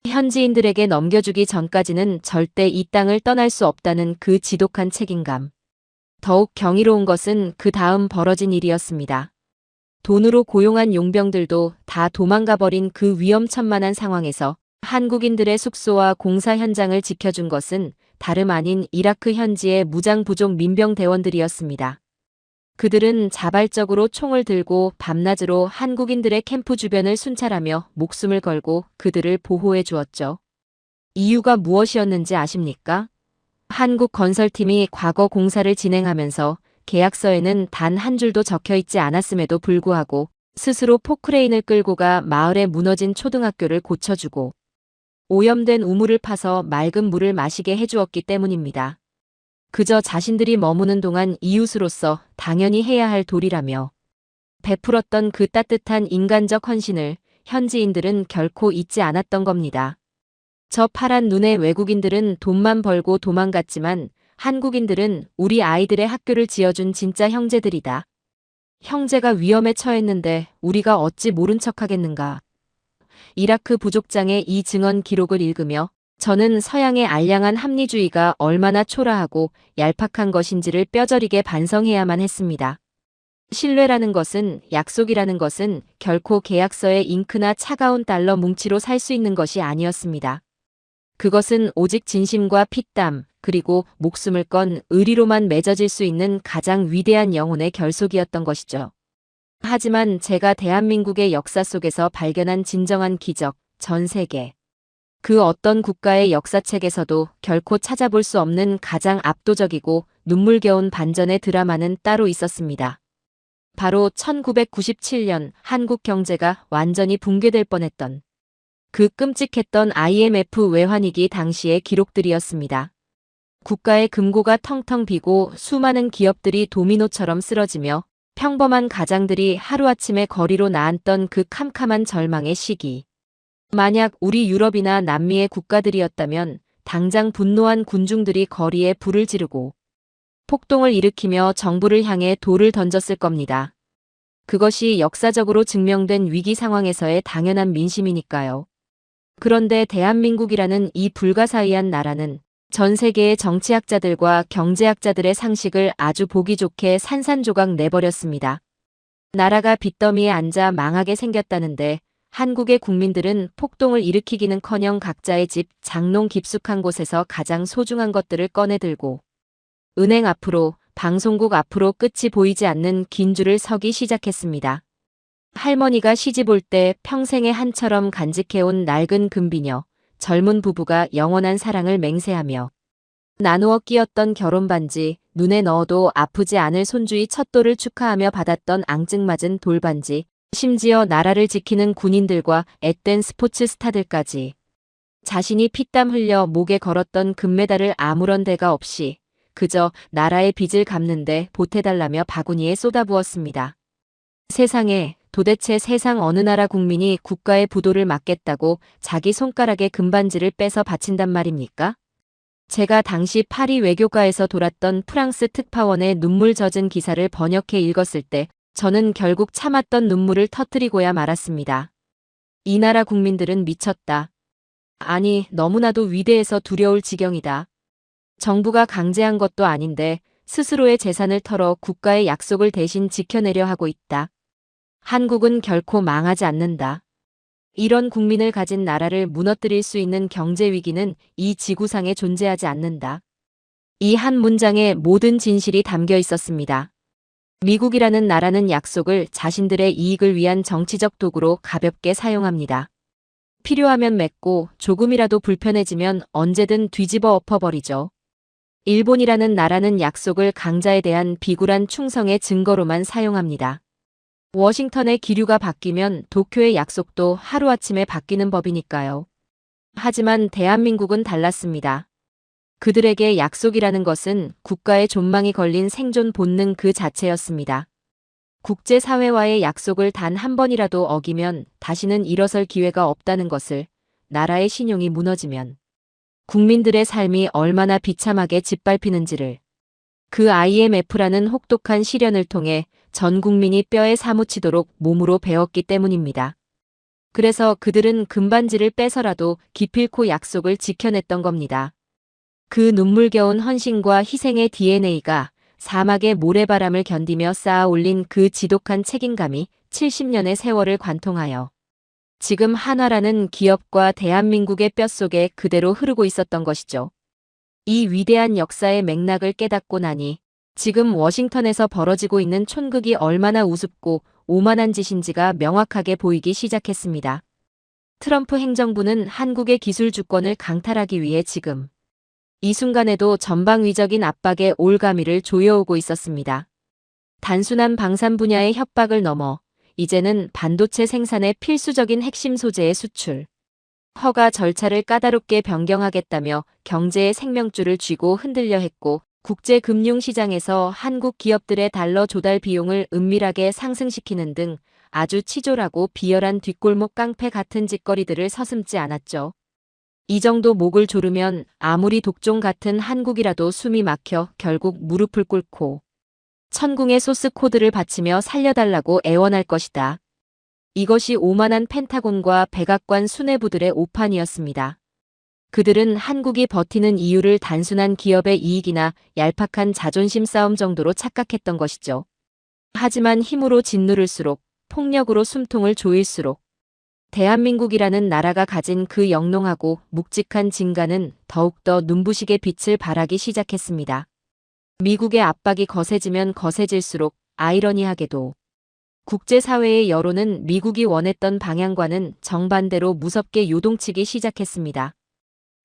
현지인들에게 넘겨주기 전까지는 절대 이 땅을 떠날 수 없다는 그 지독한 책임감. 더욱 경이로운 것은 그 다음 벌어진 일이었습니다. 돈으로 고용한 용병들도 다 도망가버린 그 위험천만한 상황에서 한국인들의 숙소와 공사 현장을 지켜준 것은 다름 아닌 이라크 현지의 무장부족 민병대원들이었습니다. 그들은 자발적으로 총을 들고 밤낮으로 한국인들의 캠프 주변을 순찰하며 목숨을 걸고 그들을 보호해 주었죠. 이유가 무엇이었는지 아십니까? 한국 건설팀이 과거 공사를 진행하면서 계약서에는 단 한 줄도 적혀있지 않았음에도 불구하고 스스로 포크레인을 끌고 가 마을에 무너진 초등학교를 고쳐주고 오염된 우물을 파서 맑은 물을 마시게 해주었기 때문입니다. 그저 자신들이 머무는 동안 이웃으로서 당연히 해야 할 도리라며 베풀었던 그 따뜻한 인간적 헌신을 현지인들은 결코 잊지 않았던 겁니다. 저 파란 눈의 외국인들은 돈만 벌고 도망갔지만 한국인들은 우리 아이들의 학교를 지어준 진짜 형제들이다. 형제가 위험에 처했는데 우리가 어찌 모른 척하겠는가. 이라크 부족장의 이 증언 기록을 읽으며 저는 서양의 알량한 합리주의가 얼마나 초라하고 얄팍한 것인지를 뼈저리게 반성해야만 했습니다. 신뢰라는 것은, 약속이라는 것은 결코 계약서의 잉크나 차가운 달러 뭉치로 살 수 있는 것이 아니었습니다. 그것은 오직 진심과 피땀, 그리고 목숨을 건 의리로만 맺어질 수 있는 가장 위대한 영혼의 결속이었던 것이죠. 하지만 제가 대한민국의 역사 속에서 발견한 진정한 기적, 전 세계 그 어떤 국가의 역사책에서도 결코 찾아볼 수 없는 가장 압도적이고 눈물겨운 반전의 드라마는 따로 있었습니다. 바로 1997년 한국 경제가 완전히 붕괴될 뻔했던 그 끔찍했던 IMF 외환위기 당시의 기록들이었습니다. 국가의 금고가 텅텅 비고 수많은 기업들이 도미노처럼 쓰러지며 평범한 가장들이 하루아침에 거리로 나앉던 그 캄캄한 절망의 시기. 만약 우리 유럽이나 남미의 국가들이었다면 당장 분노한 군중들이 거리에 불을 지르고 폭동을 일으키며 정부를 향해 돌을 던졌을 겁니다. 그것이 역사적으로 증명된 위기 상황에서의 당연한 민심이니까요. 그런데 대한민국이라는 이 불가사의한 나라는 전 세계의 정치학자들과 경제학자들의 상식을 아주 보기 좋게 산산조각 내버렸습니다. 나라가 빚더미에 앉아 망하게 생겼다는데 한국의 국민들은 폭동을 일으키기는커녕 각자의 집 장롱 깊숙한 곳에서 가장 소중한 것들을 꺼내들고 은행 앞으로, 방송국 앞으로 끝이 보이지 않는 긴 줄을 서기 시작했습니다. 할머니가 시집 올 때 평생의 한처럼 간직해온 낡은 금비녀, 젊은 부부가 영원한 사랑을 맹세하며 나누어 끼었던 결혼반지, 눈에 넣어도 아프지 않을 손주의 첫돌을 축하하며 받았던 앙증맞은 돌반지, 심지어 나라를 지키는 군인들과 앳된 스포츠 스타들까지 자신이 피땀 흘려 목에 걸었던 금메달을 아무런 대가 없이 그저 나라의 빚을 갚는데 보태달라며 바구니에 쏟아부었습니다. 세상에, 도대체 세상 어느 나라 국민이 국가의 부도를 막겠다고 자기 손가락에 금반지를 빼서 바친단 말입니까? 제가 당시 파리 외교가에서 돌았던 프랑스 특파원의 눈물 젖은 기사를 번역해 읽었을 때 저는 결국 참았던 눈물을 터뜨리고야 말았습니다. 이 나라 국민들은 미쳤다. 아니, 너무나도 위대해서 두려울 지경이다. 정부가 강제한 것도 아닌데 스스로의 재산을 털어 국가의 약속을 대신 지켜내려 하고 있다. 한국은 결코 망하지 않는다. 이런 국민을 가진 나라를 무너뜨릴 수 있는 경제 위기는 이 지구상에 존재하지 않는다. 이 한 문장에 모든 진실이 담겨 있었습니다. 미국이라는 나라는 약속을 자신들의 이익을 위한 정치적 도구로 가볍게 사용합니다. 필요하면 맺고 조금이라도 불편해지면 언제든 뒤집어 엎어버리죠. 일본이라는 나라는 약속을 강자에 대한 비굴한 충성의 증거로만 사용합니다. 워싱턴의 기류가 바뀌면 도쿄의 약속도 하루아침에 바뀌는 법이니까요. 하지만 대한민국은 달랐습니다. 그들에게 약속이라는 것은 국가의 존망이 걸린 생존 본능 그 자체였습니다. 국제사회와의 약속을 단 한 번이라도 어기면 다시는 일어설 기회가 없다는 것을, 나라의 신용이 무너지면 국민들의 삶이 얼마나 비참하게 짓밟히는지를 그 IMF라는 혹독한 시련을 통해 전 국민이 뼈에 사무치도록 몸으로 배웠기 때문입니다. 그래서 그들은 금반지를 빼서라도 기필코 약속을 지켜냈던 겁니다. 그 눈물겨운 헌신과 희생의 DNA가 사막의 모래바람을 견디며 쌓아 올린 그 지독한 책임감이 70년의 세월을 관통하여 지금 한화라는 기업과 대한민국의 뼛속에 그대로 흐르고 있었던 것이죠. 이 위대한 역사의 맥락을 깨닫고 나니 지금 워싱턴에서 벌어지고 있는 촌극이 얼마나 우습고 오만한 짓인지가 명확하게 보이기 시작했습니다. 트럼프 행정부는 한국의 기술 주권을 강탈하기 위해 지금 이 순간에도 전방위적인 압박에 올가미를 조여오고 있었습니다. 단순한 방산 분야의 협박을 넘어 이제는 반도체 생산의 필수적인 핵심 소재의 수출, 허가 절차를 까다롭게 변경하겠다며 경제의 생명줄을 쥐고 흔들려 했고 국제금융시장에서 한국 기업들의 달러 조달 비용을 은밀하게 상승시키는 등 아주 치졸하고 비열한 뒷골목 깡패 같은 짓거리들을 서슴지 않았죠. 이 정도 목을 조르면 아무리 독종 같은 한국이라도 숨이 막혀 결국 무릎을 꿇고 천궁의 소스 코드를 바치며 살려달라고 애원할 것이다. 이것이 오만한 펜타곤과 백악관 수뇌부들의 오판이었습니다. 그들은 한국이 버티는 이유를 단순한 기업의 이익이나 얄팍한 자존심 싸움 정도로 착각했던 것이죠. 하지만 힘으로 짓누를수록 폭력으로 숨통을 조일수록 대한민국이라는 나라가 가진 그 영롱하고 묵직한 진가는 더욱더 눈부시게 빛을 발하기 시작했습니다. 미국의 압박이 거세지면 거세질수록 아이러니하게도 국제사회의 여론은 미국이 원했던 방향과는 정반대로 무섭게 요동치기 시작했습니다.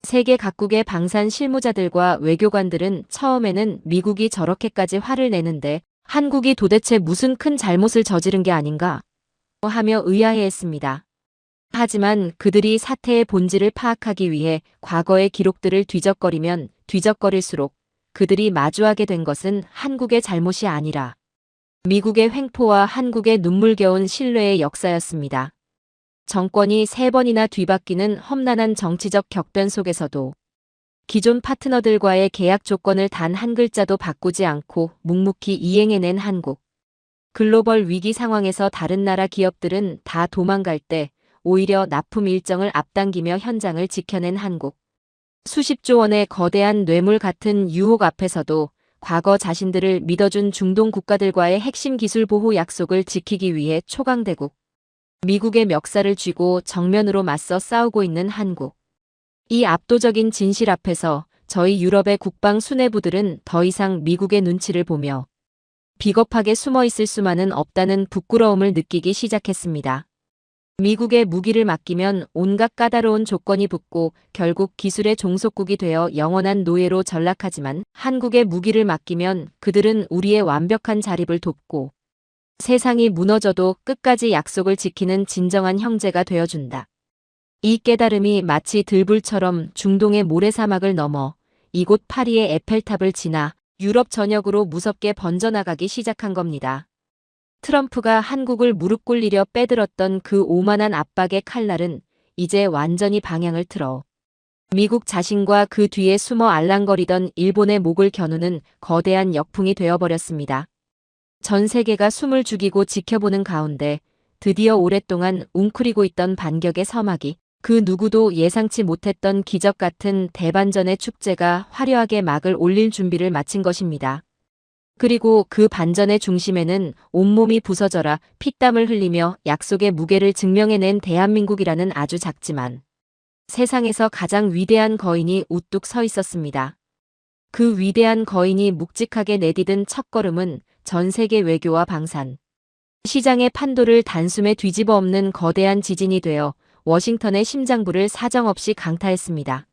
세계 각국의 방산 실무자들과 외교관들은 처음에는 미국이 저렇게까지 화를 내는데 한국이 도대체 무슨 큰 잘못을 저지른 게 아닌가 하며 의아해했습니다. 하지만 그들이 사태의 본질을 파악하기 위해 과거의 기록들을 뒤적거리면 뒤적거릴수록 그들이 마주하게 된 것은 한국의 잘못이 아니라 미국의 횡포와 한국의 눈물겨운 신뢰의 역사였습니다. 정권이 3번이나 뒤바뀌는 험난한 정치적 격변 속에서도 기존 파트너들과의 계약 조건을 단 한 글자도 바꾸지 않고 묵묵히 이행해낸 한국. 글로벌 위기 상황에서 다른 나라 기업들은 다 도망갈 때 오히려 납품 일정을 앞당기며 현장을 지켜낸 한국. 수십조 원의 거대한 뇌물 같은 유혹 앞에서도 과거 자신들을 믿어준 중동 국가들과의 핵심 기술 보호 약속을 지키기 위해 초강대국 미국의 멱살을 쥐고 정면으로 맞서 싸우고 있는 한국. 이 압도적인 진실 앞에서 저희 유럽의 국방 수뇌부들은 더 이상 미국의 눈치를 보며 비겁하게 숨어 있을 수만은 없다는 부끄러움을 느끼기 시작했습니다. 미국의 무기를 맡기면 온갖 까다로운 조건이 붙고 결국 기술의 종속국이 되어 영원한 노예로 전락하지만 한국의 무기를 맡기면 그들은 우리의 완벽한 자립을 돕고 세상이 무너져도 끝까지 약속을 지키는 진정한 형제가 되어준다. 이 깨달음이 마치 들불처럼 중동의 모래사막을 넘어 이곳 파리의 에펠탑을 지나 유럽 전역으로 무섭게 번져나가기 시작한 겁니다. 트럼프가 한국을 무릎 꿇리려 빼들었던 그 오만한 압박의 칼날은 이제 완전히 방향을 틀어 미국 자신과 그 뒤에 숨어 알랑거리던 일본의 목을 겨누는 거대한 역풍이 되어버렸습니다. 전 세계가 숨을 죽이고 지켜보는 가운데 드디어 오랫동안 웅크리고 있던 반격의 서막이 그 누구도 예상치 못했던 기적 같은 대반전의 축제가 화려하게 막을 올릴 준비를 마친 것입니다. 그리고 그 반전의 중심에는 온몸이 부서져라 피땀을 흘리며 약속의 무게를 증명해낸 대한민국이라는 아주 작지만 세상에서 가장 위대한 거인이 우뚝 서 있었습니다. 그 위대한 거인이 묵직하게 내디딘 첫걸음은 전 세계 외교와 방산, 시장의 판도를 단숨에 뒤집어 엎는 거대한 지진이 되어 워싱턴의 심장부를 사정없이 강타했습니다.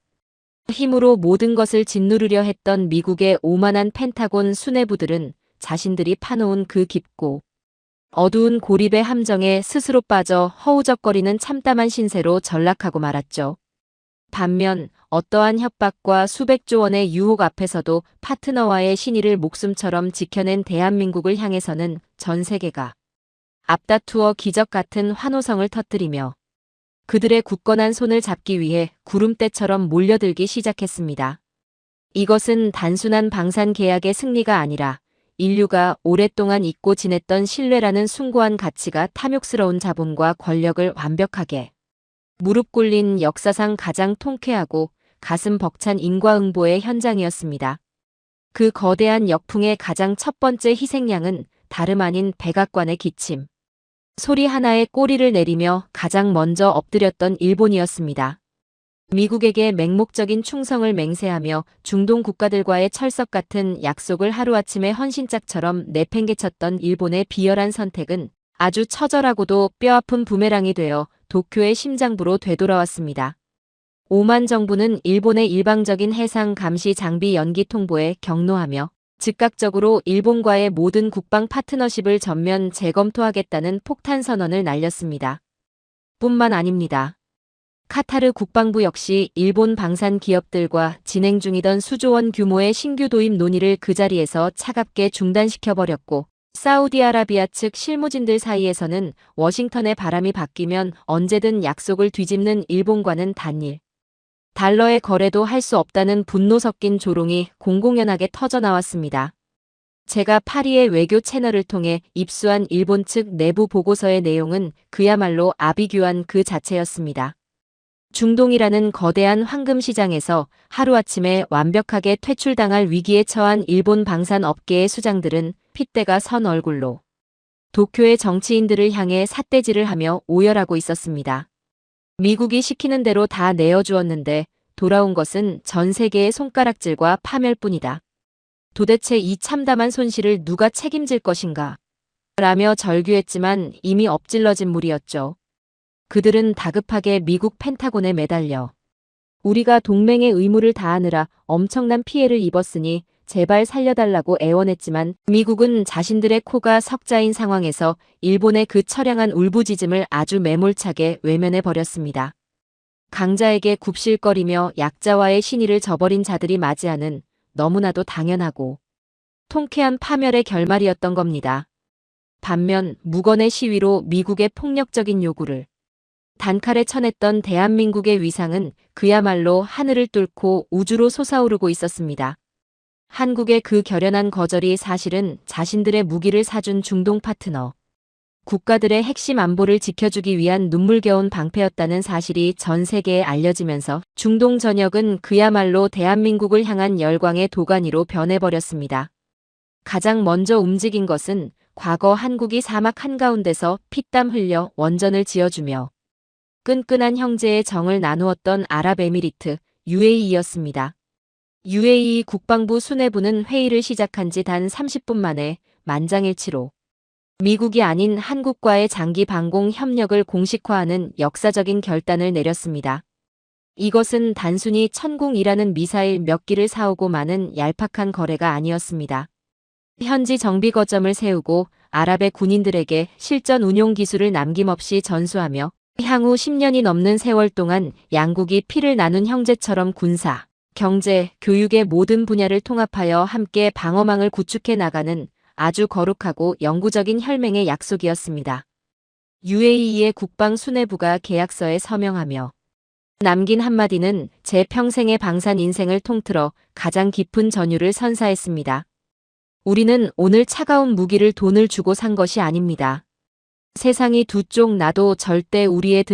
힘으로 모든 것을 짓누르려 했던 미국의 오만한 펜타곤 수뇌부들은 자신들이 파놓은 그 깊고 어두운 고립의 함정에 스스로 빠져 허우적거리는 참담한 신세로 전락하고 말았죠. 반면 어떠한 협박과 수백조 원의 유혹 앞에서도 파트너와의 신의를 목숨처럼 지켜낸 대한민국을 향해서는 전 세계가 앞다투어 기적 같은 환호성을 터뜨리며 그들의 굳건한 손을 잡기 위해 구름대처럼 몰려들기 시작했습니다. 이것은 단순한 방산 계약의 승리가 아니라 인류가 오랫동안 잊고 지냈던 신뢰라는 숭고한 가치가 탐욕스러운 자본과 권력을 완벽하게 무릎 꿇린 역사상 가장 통쾌하고 가슴 벅찬 인과응보의 현장이었습니다. 그 거대한 역풍의 가장 첫 번째 희생양은 다름 아닌 백악관의 기침. 소리 하나에 꼬리를 내리며 가장 먼저 엎드렸던 일본이었습니다. 미국에게 맹목적인 충성을 맹세하며 중동 국가들과의 철석 같은 약속을 하루아침에 헌신짝처럼 내팽개쳤던 일본의 비열한 선택은 아주 처절하고도 뼈아픈 부메랑이 되어 도쿄의 심장부로 되돌아왔습니다. 오만 정부는 일본의 일방적인 해상 감시 장비 연기 통보에 격노하며 즉각적으로 일본과의 모든 국방 파트너십을 전면 재검토하겠다는 폭탄 선언을 날렸습니다. 뿐만 아닙니다. 카타르 국방부 역시 일본 방산 기업들과 진행 중이던 수조원 규모의 신규 도입 논의를 그 자리에서 차갑게 중단시켜버렸고, 사우디아라비아 측 실무진들 사이에서는 워싱턴의 바람이 바뀌면 언제든 약속을 뒤집는 일본과는 단일. 달러의 거래도 할 수 없다는 분노 섞인 조롱이 공공연하게 터져나왔습니다. 제가 파리의 외교 채널을 통해 입수한 일본 측 내부 보고서의 내용은 그야말로 아비규환 그 자체였습니다. 중동이라는 거대한 황금 시장에서 하루아침에 완벽하게 퇴출당할 위기에 처한 일본 방산 업계의 수장들은 핏대가 선 얼굴로 도쿄의 정치인들을 향해 삿대질을 하며 오열하고 있었습니다. 미국이 시키는 대로 다 내어주었는데 돌아온 것은 전 세계의 손가락질과 파멸뿐이다. 도대체 이 참담한 손실을 누가 책임질 것인가? 라며 절규했지만 이미 엎질러진 물이었죠. 그들은 다급하게 미국 펜타곤에 매달려 우리가 동맹의 의무를 다하느라 엄청난 피해를 입었으니 제발 살려달라고 애원했지만 미국은 자신들의 코가 석자인 상황에서 일본의 그 처량한 울부짖음을 아주 매몰차게 외면해 버렸습니다. 강자에게 굽실거리며 약자와의 신의를 저버린 자들이 맞이하는 너무나도 당연하고 통쾌한 파멸의 결말이었던 겁니다. 반면 무건의 시위로 미국의 폭력적인 요구를 단칼에 쳐냈던 대한민국의 위상은 그야말로 하늘을 뚫고 우주로 솟아오르고 있었습니다. 한국의 그 결연한 거절이 사실은 자신들의 무기를 사준 중동 파트너, 국가들의 핵심 안보를 지켜주기 위한 눈물겨운 방패였다는 사실이 전 세계에 알려지면서 중동 전역은 그야말로 대한민국을 향한 열광의 도가니로 변해버렸습니다. 가장 먼저 움직인 것은 과거 한국이 사막 한가운데서 피땀 흘려 원전을 지어주며 끈끈한 형제의 정을 나누었던 아랍에미리트, UAE였습니다. UAE 국방부 수뇌부는 회의를 시작한 지 단 30분 만에 만장일치로 미국이 아닌 한국과의 장기 방공 협력을 공식화하는 역사적인 결단을 내렸습니다. 이것은 단순히 천궁이라는 미사일 몇 기를 사오고 마는 얄팍한 거래가 아니었습니다. 현지 정비 거점을 세우고 아랍의 군인들에게 실전 운용 기술을 남김없이 전수하며 향후 10년이 넘는 세월 동안 양국이 피를 나눈 형제처럼 군사, 경제, 교육의 모든 분야를 통합하여 함께 방어망을 구축해 나가는 아주 거룩하고 영구적인 혈맹의 약속이었습니다. UAE의 국방 수뇌부가 계약서에 서명하며 남긴 한마디는 제 평생의 방산 인생을 통틀어 가장 깊은 전율을 선사했습니다. 우리는 오늘 차가운 무기를 돈을 주고 산 것이 아닙니다. 세상이 두 쪽 나도 절대 우리의